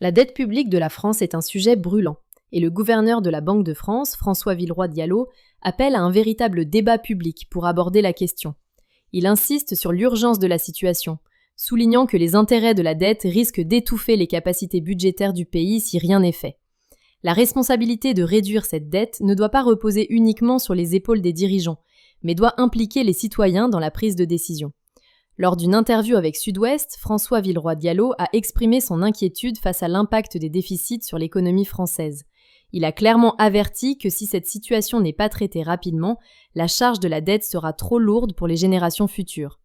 La dette publique de la France est un sujet brûlant, et le gouverneur de la Banque de France, François Villeroy-Diallo, appelle à un véritable débat public pour aborder la question. Il insiste sur l'urgence de la situation, soulignant que les intérêts de la dette risquent d'étouffer les capacités budgétaires du pays si rien n'est fait. La responsabilité de réduire cette dette ne doit pas reposer uniquement sur les épaules des dirigeants, mais doit impliquer les citoyens dans la prise de décision. Lors d'une interview avec Sud-Ouest, François Villeroy-Diallo a exprimé son inquiétude face à l'impact des déficits sur l'économie française. Il a clairement averti que si cette situation n'est pas traitée rapidement, la charge de la dette sera trop lourde pour les générations futures.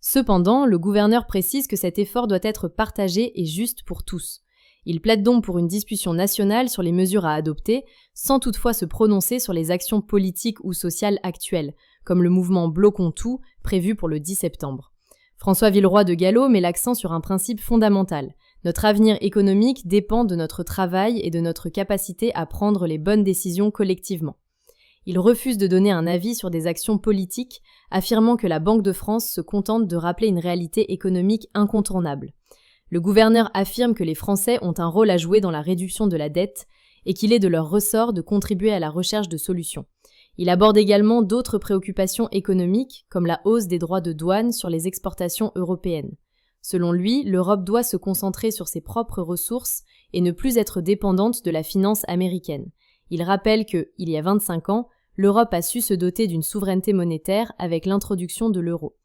Cependant, le gouverneur précise que cet effort doit être partagé et juste pour tous. Il plaide donc pour une discussion nationale sur les mesures à adopter, sans toutefois se prononcer sur les actions politiques ou sociales actuelles, comme le mouvement Bloquons tout, prévu pour le 10 septembre. François Villeroy-Diallo met l'accent sur un principe fondamental. Notre avenir économique dépend de notre travail et de notre capacité à prendre les bonnes décisions collectivement. Il refuse de donner un avis sur des actions politiques, affirmant que la Banque de France se contente de rappeler une réalité économique incontournable. Le gouverneur affirme que les Français ont un rôle à jouer dans la réduction de la dette et qu'il est de leur ressort de contribuer à la recherche de solutions. Il aborde également d'autres préoccupations économiques, comme la hausse des droits de douane sur les exportations européennes. Selon lui, l'Europe doit se concentrer sur ses propres ressources et ne plus être dépendante de la finance américaine. Il rappelle que, il y a 25 ans, l'Europe a su se doter d'une souveraineté monétaire avec l'introduction de l'euro.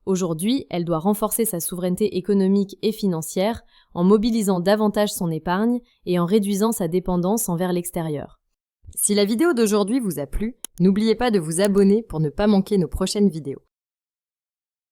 Aujourd'hui, elle doit renforcer sa souveraineté économique et financière en mobilisant davantage son épargne et en réduisant sa dépendance envers l'extérieur. Si la vidéo d'aujourd'hui vous a plu, n'oubliez pas de vous abonner pour ne pas manquer nos prochaines vidéos.